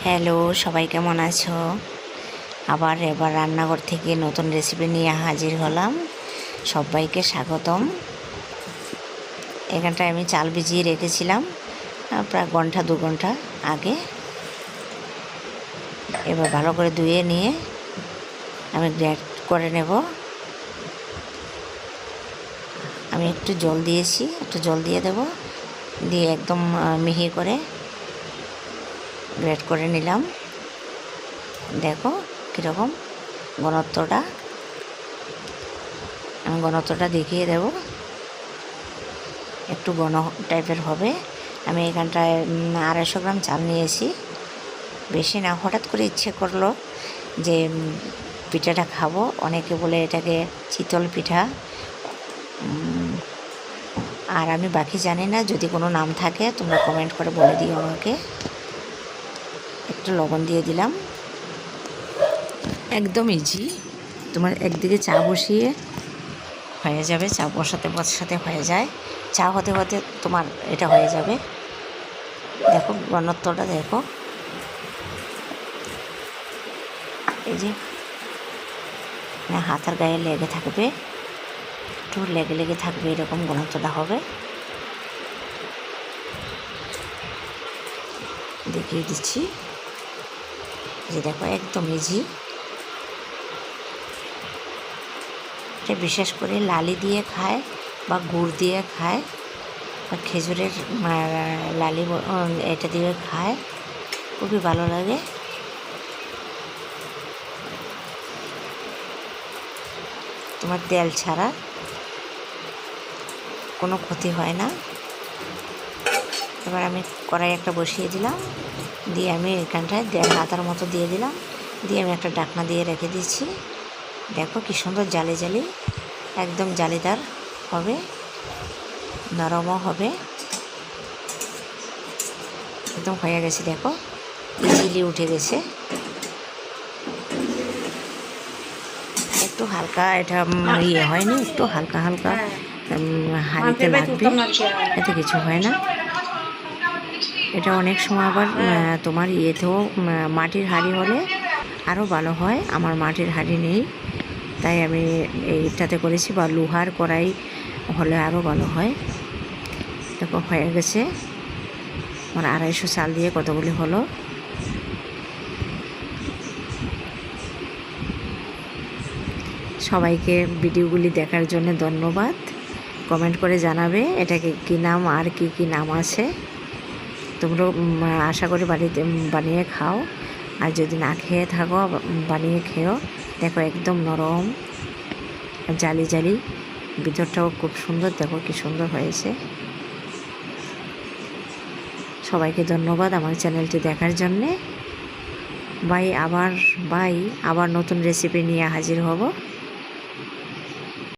Hello, সবাই কেমন আছো? এবার রান্নাঘর থেকে নতুন রেসিপি নিয়ে হাজির হলাম। সবাইকে স্বাগতম। এখানটায় আমি চাল ভিজিয়ে রেখেছিলাম প্রায় ঘন্টা 2 ঘন্টা আগে। এবার ভালো করে ধুয়ে নিয়ে আমি গ্রেট করে নেব। আমি একটু জল দিয়েছি, একটু জল দিয়ে দেব, দিয়ে একদম মিহি করে গ্রেট করে নিলাম। দেখো কীরকম ঘনত্বটা, আমি ঘনত্বটা দেখিয়ে দেব। একটু ঘন টাইপের হবে। আমি এখানটায় 250 গ্রাম চাল নিয়েছি, বেশি না। হঠাৎ করে ইচ্ছে করলো যে পিঠাটা খাবো। অনেকে বলে এটাকে চিতল পিঠা, আর আমি বাকি জানি না। যদি কোনো নাম থাকে তোমরা কমেন্ট করে বলে দিও আমাকে। একটু লবণ দিয়ে দিলাম। একদম ইজি। তোমার একদিকে চা বসিয়ে হয়ে যাবে, চা বসাতে বসাতে হয়ে যায়, চা হতে হতে তোমার এটা হয়ে যাবে। দেখো ঘনত্বটা দেখো, এই যে হাতের গায়ে লেগে থাকবে, একটু লেগে লেগে থাকবে, এরকম ঘনত্বটা হবে। দেখিয়ে দিচ্ছি যে দেখো একদম ইজি। এটা বিশেষ করে লালি দিয়ে খায় বা গুড় দিয়ে খায় বা খেজুরের লালি এটা দিয়ে খায়, খুবই ভালো লাগে। তোমার তেল ছাড়া কোনো ক্ষতি হয় না। এবার আমি কড়াই একটা বসিয়ে দিলাম, দিয়ে আমি এখানটায় 1.5 হাতার মতো দিয়ে দিলাম, দিয়ে আমি একটা ঢাকনা দিয়ে রেখে দিচ্ছি। দেখো কি সুন্দর জালি জালি, একদম জালিদার হবে, নরমও হবে। একদম হয়ে গেছে, দেখো ইজিলি উঠে গেছে। একটু হালকা এটা হয়নি, একটু হালকা হালকা হাঁড়িতে লাগবে, এতে কিছু হয় না। এটা অনেক সময় আবার তোমার ইয়েতেও মাটির হাঁড়ি হলে আরও ভালো হয়। আমার মাটির হাঁড়ি নেই, তাই আমি এইটাতে করেছি, বা লোহার কড়াই হলে আরও ভালো হয়। দেখো হয়ে গেছে আমার 250 চাল দিয়ে কতগুলি হলো। সবাইকে ভিডিওগুলি দেখার জন্য ধন্যবাদ। কমেন্ট করে জানাবে এটাকে কী নাম আর কি কি নাম আছে। তোমরা আশা করি বাড়িতে বানিয়ে খাও, আর যদি না খেয়ে থাকো বানিয়ে খেও। দেখো একদম নরম, জালি জালি, ভিতরটাও খুব সুন্দর। দেখো কি সুন্দর হয়েছে। সবাইকে ধন্যবাদ আমার চ্যানেলটি দেখার জন্যে। বাই, আবার নতুন রেসিপি নিয়ে হাজির হব।